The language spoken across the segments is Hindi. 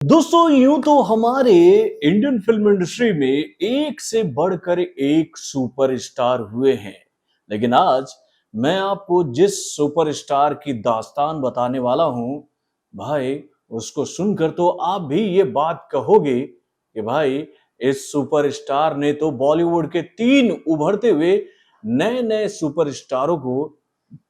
दोस्तों यूं तो हमारे इंडियन फिल्म इंडस्ट्री में एक से बढ़कर एक सुपरस्टार हुए हैं। लेकिन आज मैं आपको जिस सुपरस्टार की दास्तान बताने वाला हूं, भाई उसको सुनकर तो आप भी ये बात कहोगे कि भाई इस सुपरस्टार ने तो बॉलीवुड के तीन उभरते हुए नए नए सुपरस्टारों को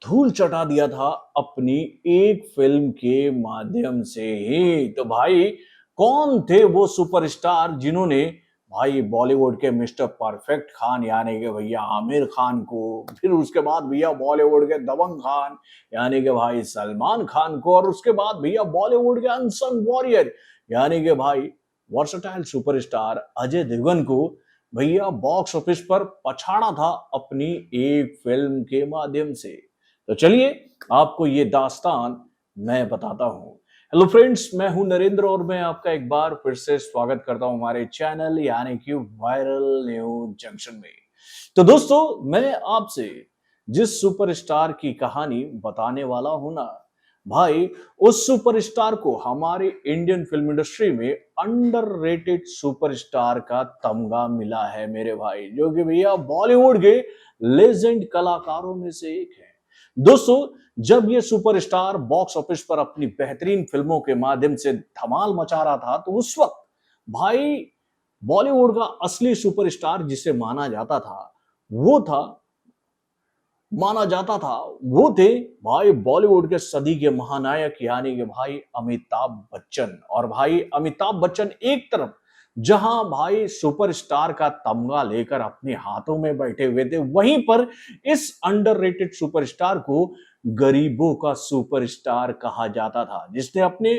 धूल चटा दिया था अपनी एक फिल्म के माध्यम से ही। तो भाई कौन थे वो सुपरस्टार जिन्होंने भाई बॉलीवुड के मिस्टर परफेक्ट खान यानी कि भैया आमिर खान को, फिर उसके बाद भैया बॉलीवुड के दबंग खान यानी कि भाई सलमान खान को, और उसके बाद भैया बॉलीवुड के अनसंग वॉरियर यानी कि भाई वर्सटाइल सुपरस्टार अजय देवगन को भैया बॉक्स ऑफिस पर पछाड़ा था अपनी एक फिल्म के माध्यम से। तो चलिए आपको ये दास्तान मैं बताता हूं। हेलो फ्रेंड्स, मैं हूं नरेंद्र और मैं आपका एक बार फिर से स्वागत करता हूं हमारे चैनल यानी कि वायरल न्यूज जंक्शन में। तो दोस्तों मैं आपसे जिस सुपरस्टार की कहानी बताने वाला हूं ना, भाई उस सुपरस्टार को हमारे इंडियन फिल्म इंडस्ट्री में अंडररेटेड सुपरस्टार का तमगा मिला है मेरे भाई, जो कि भैया बॉलीवुड के लेजेंड कलाकारों में से एक है। दोस्तों जब ये सुपरस्टार बॉक्स ऑफिस पर अपनी बेहतरीन फिल्मों के माध्यम से धमाल मचा रहा था, तो उस वक्त भाई बॉलीवुड का असली सुपरस्टार जिसे माना जाता था वो थे भाई बॉलीवुड के सदी के महानायक यानी कि भाई अमिताभ बच्चन। और भाई अमिताभ बच्चन एक तरफ जहां भाई सुपरस्टार का तमगा लेकर अपने हाथों में बैठे हुए थे, वहीं पर इस अंडररेटेड सुपरस्टार को गरीबों का सुपरस्टार कहा जाता था, जिसने अपने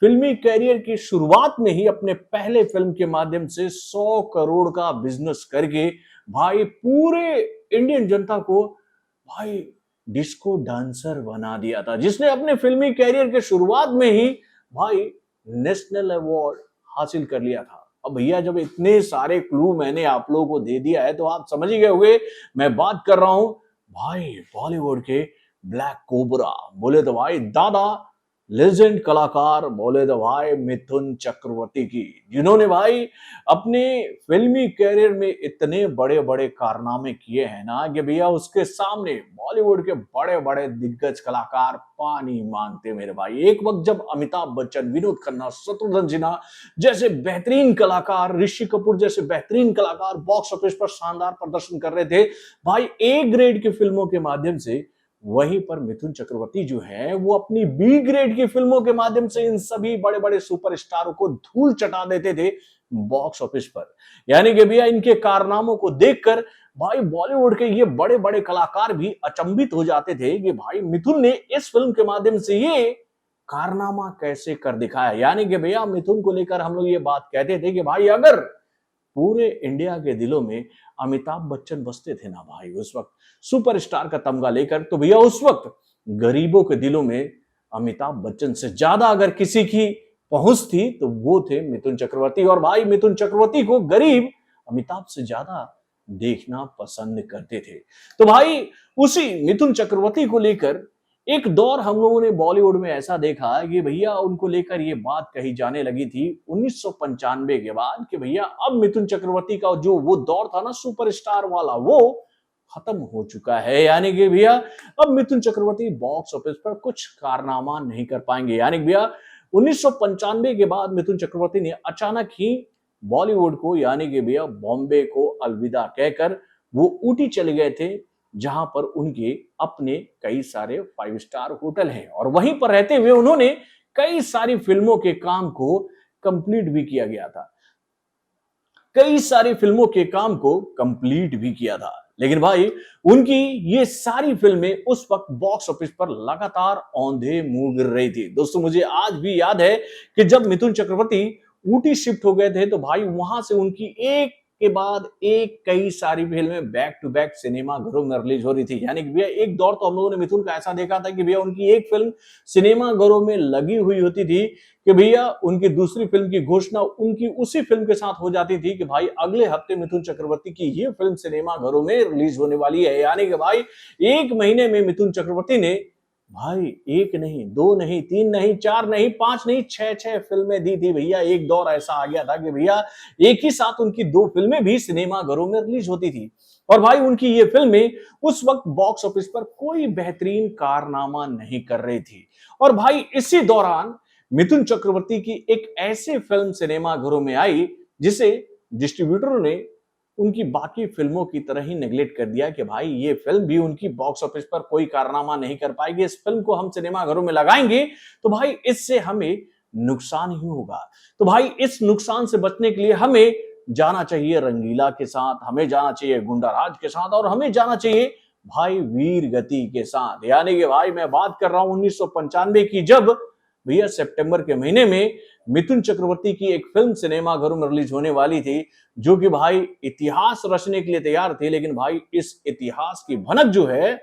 फिल्मी कैरियर की शुरुआत में ही अपने पहले फिल्म के माध्यम से 100 करोड़ का बिजनेस करके भाई पूरे इंडियन जनता को भाई डिस्को डांसर बना दिया था, जिसने अपने फिल्मी कैरियर के शुरुआत में ही भाई नेशनल अवार्ड हासिल कर लिया था। अब भैया जब इतने सारे क्लू मैंने आप लोगों को दे दिया है तो आप समझ ही गए होंगे मैं बात कर रहा हूं भाई बॉलीवुड के ब्लैक कोबरा, बोले तो भाई दादा लेजेंड कलाकार, बोले तो भाई मिथुन चक्रवर्ती की, जिन्होंने भाई अपने फिल्मी कैरियर में इतने बड़े बड़े कारनामे किए हैं ना कि भैया उसके सामने बॉलीवुड के बड़े बड़े दिग्गज कलाकार पानी मांगते मेरे भाई। एक वक्त जब अमिताभ बच्चन, विनोद खन्ना, शत्रुघ्न सिन्हा जैसे बेहतरीन कलाकार, ऋषि कपूर जैसे बेहतरीन कलाकार बॉक्स ऑफिस पर शानदार प्रदर्शन कर रहे थे भाई ए ग्रेड की फिल्मों के माध्यम से, वहीं पर मिथुन चक्रवर्ती जो है वो अपनी बी ग्रेड की फिल्मों के माध्यम से इन सभी बड़े बड़े सुपरस्टारों को धूल चटा देते थे बॉक्स ऑफिस पर। यानी कि भैया इनके कारनामों को देखकर भाई बॉलीवुड के ये बड़े बड़े कलाकार भी अचंभित हो जाते थे कि भाई मिथुन ने इस फिल्म के माध्यम से ये कारनामा कैसे कर दिखाया। यानी कि भैया मिथुन को लेकर हम लोग ये बात कहते थे कि भाई अगर पूरे इंडिया के दिलों में अमिताभ बच्चन बसते थे ना भाई उस वक्त सुपरस्टार का तमगा लेकर, तो भैया उस वक्त गरीबों के दिलों में अमिताभ बच्चन से ज्यादा अगर किसी की पहुंच थी तो वो थे मिथुन चक्रवर्ती। और भाई मिथुन चक्रवर्ती को गरीब अमिताभ से ज्यादा देखना पसंद करते थे। तो भाई उसी मिथुन चक्रवर्ती को लेकर एक दौर हम लोगों ने बॉलीवुड में ऐसा देखा कि भैया उनको लेकर ये बात कही जाने लगी थी 1995 के बाद कि भैया अब मिथुन चक्रवर्ती का जो वो दौर था ना सुपरस्टार वाला, वो खत्म हो चुका है। यानी कि भैया अब मिथुन चक्रवर्ती बॉक्स ऑफिस पर कुछ कारनामा नहीं कर पाएंगे। यानी कि भैया 1995 के बाद मिथुन चक्रवर्ती ने अचानक ही बॉलीवुड को यानी कि भैया बॉम्बे को अलविदा कहकर वो ऊटी चले गए थे, जहां पर उनके अपने कई सारे 5 स्टार होटल हैं, और वहीं पर रहते हुए उन्होंने कई सारी फिल्मों के काम को कंप्लीट भी किया गया था, कई सारी फिल्मों के काम को कंप्लीट भी किया था। लेकिन भाई उनकी ये सारी फिल्में उस वक्त बॉक्स ऑफिस पर लगातार औंधे मुंह गिर रही थी। दोस्तों मुझे आज भी याद है कि जब मिथुन चक्रवर्ती ऊटी शिफ्ट हो गए थे तो भाई वहां से उनकी एक के बाद एक कई सारी फिल्में बैक टू बैक सिनेमा घरों में रिलीज हो रही थी। यानी कि भैया एक दौर तो हम लोगों ने मिथुन का ऐसा देखा था कि भैया उनकी एक फिल्म सिनेमा घरों में लगी हुई होती थी कि भैया उनकी दूसरी फिल्म की घोषणा उनकी उसी फिल्म के साथ हो जाती थी कि भाई अगले हफ्ते मिथुन चक्रवर्ती की ये फिल्म सिनेमा घरों में रिलीज होने वाली है। यानी कि भाई एक महीने में मिथुन चक्रवर्ती ने भाई एक नहीं, दो नहीं, तीन नहीं, चार नहीं, पांच नहीं, छह छह फिल्में दी थी भैया। एक दौर ऐसा आ गया था कि भैया एक ही साथ उनकी दो फिल्में भी सिनेमाघरों में रिलीज होती थी। और भाई उनकी ये फिल्में उस वक्त बॉक्स ऑफिस पर कोई बेहतरीन कारनामा नहीं कर रही थी। और भाई इसी दौरान मिथुन चक्रवर्ती की एक ऐसी फिल्म सिनेमाघरों में आई जिसे डिस्ट्रीब्यूटरों ने उनकी बाकी फिल्मों की तरह ही नेगलेक्ट कर दिया कि भाई ये फिल्म भी उनकी बॉक्स ऑफिस पर कोई कारनामा नहीं कर पाएगी। इस फिल्म को हम सिनेमाघरों में लगाएंगे तो भाई इससे हमें नुकसान ही होगा। तो भाई इस नुकसान से बचने के लिए हमें जाना चाहिए रंगीला के साथ, हमें जाना चाहिए गुंडाराज के साथ, और हमें जाना चाहिए भाई वीर गति के साथ। यानी कि भाई मैं बात कर रहा हूं 1995 की, जब भैया सितंबर के महीने में मिथुन चक्रवर्ती की एक फिल्म सिनेमाघरों में रिलीज होने वाली थी, जो कि भाई इतिहास रचने के लिए तैयार थे। लेकिन भाई इस इतिहास की भनक जो है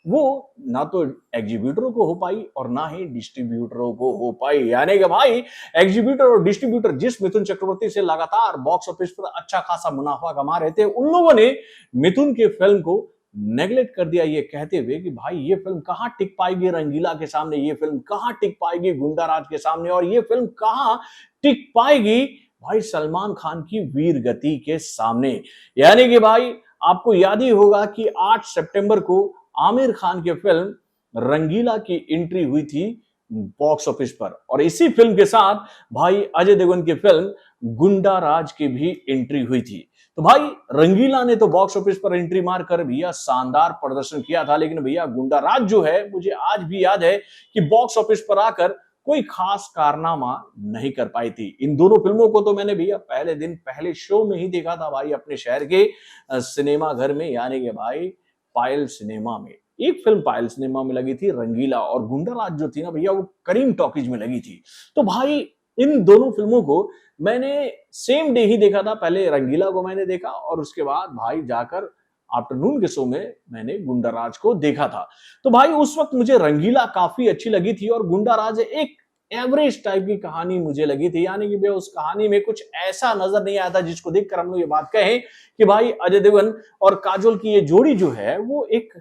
वो ना तो एग्जीब्यूटरों को हो पाई और ना ही डिस्ट्रीब्यूटरों को हो पाई। यानी कि भाई एग्जीब्यूटर और डिस्ट्रीब्यूटर जिस मिथुन चक्रवर्ती से लगातार बॉक्स ऑफिस पर अच्छा खासा मुनाफा कमा रहे थे, उन लोगों ने मिथुन के फिल्म को नेगलेक्ट कर दिया, ये कहते हुए कि भाई ये फिल्म कहां टिक पाएगी रंगीला के सामने, ये फिल्म कहां टिक पाएगी गुंडाराज के सामने, और ये फिल्म कहां टिक पाएगी भाई सलमान खान की वीर गति के सामने। यानी कि भाई आपको याद ही होगा कि 8 सितंबर को आमिर खान की फिल्म रंगीला की एंट्री हुई थी बॉक्स ऑफिस पर, और इसी फिल्म के साथ भाई अजय देवगन की फिल्म गुंडा राज की भी एंट्री हुई थी। तो भाई रंगीला ने तो बॉक्स ऑफिस पर एंट्री मारकर भैया शानदार प्रदर्शन किया था, लेकिन भैया गुंडा राज जो है मुझे आज भी याद है कि बॉक्स ऑफिस पर आकर कोई खास कारनामा नहीं कर पाई थी। इन दोनों फिल्मों को तो मैंने भैया पहले दिन पहले शो में ही देखा था भाई, अपने शहर के सिनेमा घर में, यानी कि भाई पायल सिनेमा में। एक फिल्म पायल सिनेमा में लगी थी रंगीला, और गुंडाराज जो थी ना भैया वो करीम टॉकीज में लगी थी। तो भाई इन दोनों फिल्मों को मैंने सेम डे ही देखा था। पहले रंगीला को मैंने देखा और उसके बाद भाई जाकर आफ्टरनून के शो में मैंने गुंडाराज को देखा था। तो भाई उस वक्त मुझे रंगीला काफी अच्छी लगी थी और गुंडाराज एक एवरेज टाइप की कहानी मुझे लगी थी। यानी कि भैया उस कहानी में कुछ ऐसा नजर नहीं आया था जिसको देखकर हम लोग ये बात कहें कि भाई अजय देवगन और काजोल की ये जोड़ी जो है वो एक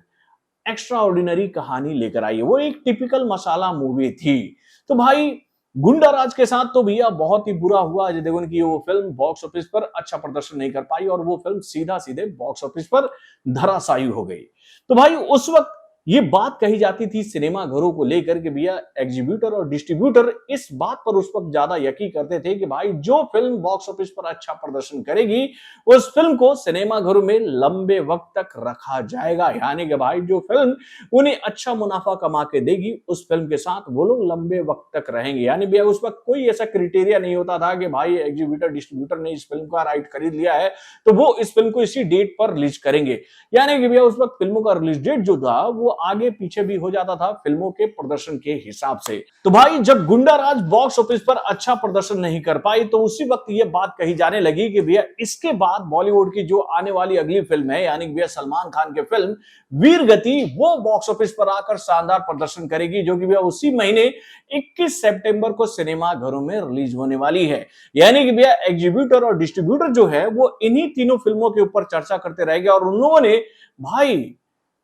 एक्स्ट्रा ऑर्डिनरी कहानी लेकर आई है, वो एक टिपिकल मसाला मूवी थी। तो भाई गुंडाराज के साथ तो भैया बहुत ही बुरा हुआ। अजय देवगन की वो फिल्म बॉक्स ऑफिस पर अच्छा प्रदर्शन नहीं कर पाई और वो फिल्म सीधा सीधे बॉक्स ऑफिस पर धराशायी हो गई। तो भाई उस वक्त ये बात कही जाती थी सिनेमा घरों को लेकर कि भैया एग्जीब्यूटर और डिस्ट्रीब्यूटर इस बात पर उस वक्त ज्यादा यकीन करते थे कि भाई जो फिल्म बॉक्स ऑफिस पर अच्छा प्रदर्शन करेगी उस फिल्म को सिनेमा घरों में लंबे वक्त तक रखा जाएगा। यानी कि भाई जो फिल्म उन्हें अच्छा मुनाफा कमा के देगी उस फिल्म के साथ वो लोग लंबे वक्त तक रहेंगे। यानी भैया उस वक्त कोई ऐसा क्राइटेरिया नहीं होता था कि भाई एग्जीब्यूटर डिस्ट्रीब्यूटर ने इस फिल्म का राइट खरीद लिया है तो वो इस फिल्म को इसी डेट पर रिलीज करेंगे। यानी कि भैया उस वक्त फिल्मों का रिलीज डेट जो था वो आगे पीछे भी हो जाता था फिल्मों के प्रदर्शन के हिसाब से। तो भाई जब गुंडाराज बॉक्स ऑफिस पर अच्छा प्रदर्शन नहीं कर पाई तो उसी वक्त ये बात कही जाने लगी कि भैया इसके बाद बॉलीवुड की जो आने वाली अगली फिल्म है यानी कि भैया सलमान खान की फिल्म वीर गति वो बॉक्स ऑफिस पर आकर शानदार प्रदर्शन करेगी, जो कि भैया उसी महीने 21 सितंबर को सिनेमा घरों में रिलीज होने वाली है। यानी कि भैया एग्जीब्यूटर और डिस्ट्रीब्यूटर जो है वो इन्हीं तीनों फिल्मों के ऊपर चर्चा करते रहेंगे और उन लोगों ने भाई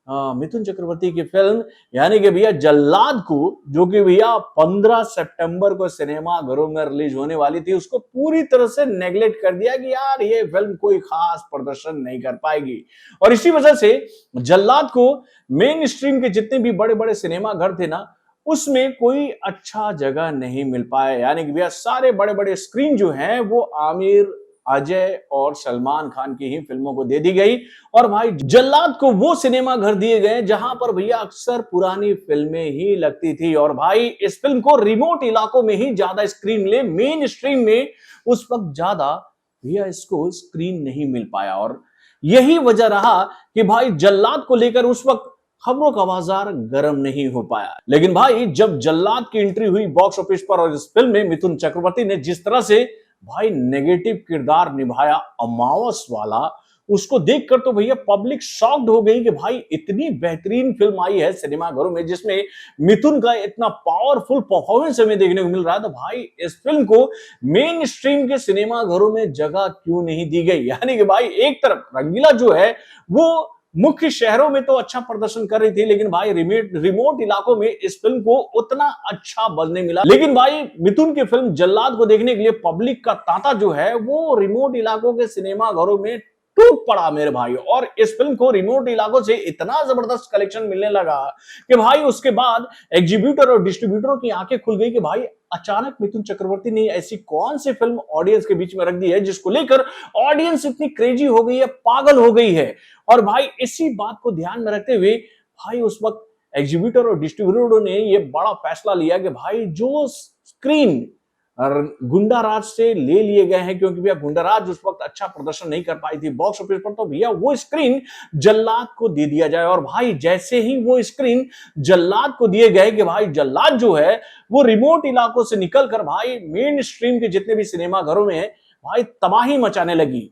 मिथुन चक्रवर्ती की फिल्म यानी कि भैया जल्लाद को, जो कि भैया 15 सितंबर को सिनेमा घरों में रिलीज होने वाली थी, उसको पूरी तरह से नेगलेक्ट कर दिया कि यार ये फिल्म कोई खास प्रदर्शन नहीं कर पाएगी। और इसी वजह से जल्लाद को मेन स्ट्रीम के जितने भी बड़े बड़े सिनेमा घर थे ना उसमें कोई अच्छा जगह नहीं मिल पाया। यानी कि भैया सारे बड़े बड़े स्क्रीन जो हैं वो आमिर, अजय और सलमान खान की ही फिल्मों को दे दी गई और भाई जल्लाद को वो सिनेमा घर दिए गए जहां पर भैया अक्सर पुरानी फिल्में ही लगती थी। और भाई इस फिल्म को रिमोट इलाकों में ही ज्यादा स्क्रीन मिले, मेन स्ट्रीम में उस वक्त ज्यादा भैया इसको स्क्रीन नहीं मिल पाया। और यही वजह रहा कि भाई जल्लाद को लेकर उस वक्त खबरों का बाजार गर्म नहीं हो पाया। लेकिन भाई जब जल्लाद की एंट्री हुई बॉक्स ऑफिस पर और इस फिल्म में मिथुन चक्रवर्ती ने जिस तरह से भाई नेगेटिव किरदार निभाया अमावस वाला, उसको देखकर तो भैया पब्लिक शॉक्ड हो गई कि भाई इतनी बेहतरीन फिल्म आई है सिनेमा घरों में जिसमें मिथुन का इतना पावरफुल परफॉर्मेंस हमें देखने को मिल रहा है, तो भाई इस फिल्म को मेन स्ट्रीम के सिनेमा घरों में जगह क्यों नहीं दी गई। यानी कि भाई एक तरफ रंगीला जो है वो मुख्य शहरों में तो अच्छा प्रदर्शन कर रही थी, लेकिन भाई रिमोट इलाकों में इस फिल्म को उतना अच्छा बज़ नहीं मिला। लेकिन भाई मिथुन की फिल्म जल्लाद को देखने के लिए पब्लिक का तांता जो है वो रिमोट इलाकों के सिनेमा घरों में टूट पड़ा मेरे भाई। और इस फिल्म को रिमोट इलाकों से इतना जबरदस्त कलेक्शन मिलने लगा कि भाई उसके बाद एग्जीब्यूटर और डिस्ट्रीब्यूटरों की आंखें खुल गई कि भाई अचानक मिथुन चक्रवर्ती ने ऐसी कौन सी फिल्म ऑडियंस के बीच में रख दी है जिसको लेकर ऑडियंस इतनी क्रेजी हो गई है, पागल हो गई है। और भाई इसी बात को ध्यान में रखते हुए भाई उस वक्त एग्जीब्यूटर और डिस्ट्रीब्यूटरों ने यह बड़ा फैसला लिया कि भाई जो स्क्रीन गुंडा राज से ले लिए गए हैं, क्योंकि भैया गुंडा राज उस वक्त अच्छा प्रदर्शन नहीं कर पाई थी बॉक्स ऑफिस पर, तो भैया वो स्क्रीन जल्लाद को दे दिया जाए। और भाई जैसे ही वो स्क्रीन जल्लाद को दिए गए कि भाई जल्लाद जो है वो रिमोट इलाकों से निकलकर भाई मेन स्ट्रीम के जितने भी सिनेमा घरों में है भाई तबाही मचाने लगी।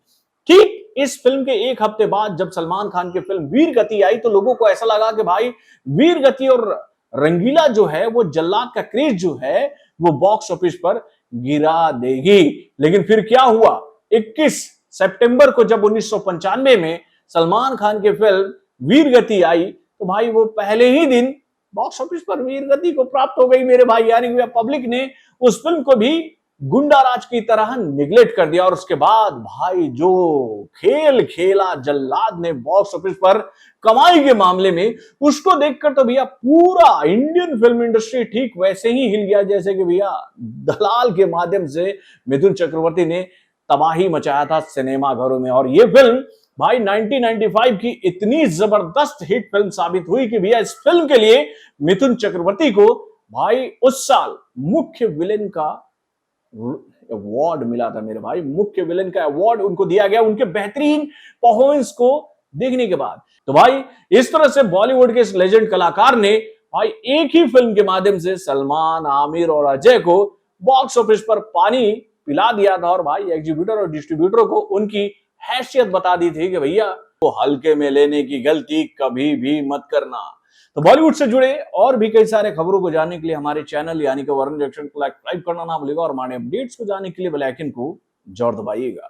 ठीक इस फिल्म के एक हफ्ते बाद जब सलमान खान की फिल्म वीर गति आई तो लोगों को ऐसा लगा कि भाई वीर गति और रंगीला जो है वो जल्लाद का क्रेज जो है वो बॉक्स ऑफिस पर गिरा देगी। लेकिन फिर क्या हुआ, 21 सितंबर को जब 1995 में सलमान खान की फिल्म वीर गति आई तो भाई वो पहले ही दिन बॉक्स ऑफिस पर वीर गति को प्राप्त हो गई मेरे भाई। यानी कि पब्लिक ने उस फिल्म को भी गुंडा राज की तरह निगलेक्ट कर दिया। और उसके बाद भाई जो खेल खेला जल्लाद ने बॉक्स ऑफिस पर कमाई के मामले में, उसको देखकर तो भैया पूरा इंडियन फिल्म इंडस्ट्री ठीक वैसे ही हिल गया जैसे कि भैया दलाल के माध्यम से मिथुन चक्रवर्ती ने तबाही मचाया था सिनेमा घरों में। और ये फिल्म भाई 1995 की इतनी जबरदस्त हिट फिल्म साबित हुई कि भैया इस फिल्म के लिए मिथुन चक्रवर्ती को भाई उस साल मुख्य विलेन का अवार्ड मिला था मेरे भाई। मुख्य विलेन का अवार्ड उनको दिया गया उनके बेहतरीन परफॉर्मेंस को देखने के बाद। तो भाई इस तरह से बॉलीवुड के इस लेजेंड कलाकार ने भाई एक ही फिल्म के माध्यम से सलमान, आमिर और अजय को बॉक्स ऑफिस पर पानी पिला दिया था। और भाई एग्जीब्यूटर और डिस्ट्रीब्यूटर को उनकी हैसियत बता दी थी कि भैया वो हल्के में लेने की गलती कभी भी मत करना। तो बॉलीवुड से जुड़े और भी कई सारे खबरों को जानने के लिए हमारे चैनल यानी कि वरुण जंक्शन को सब्सक्राइब करना ना भूलिएगा और हमारे अपडेट्स को जानने के लिए बेल आइकन को जरूर दबाइएगा।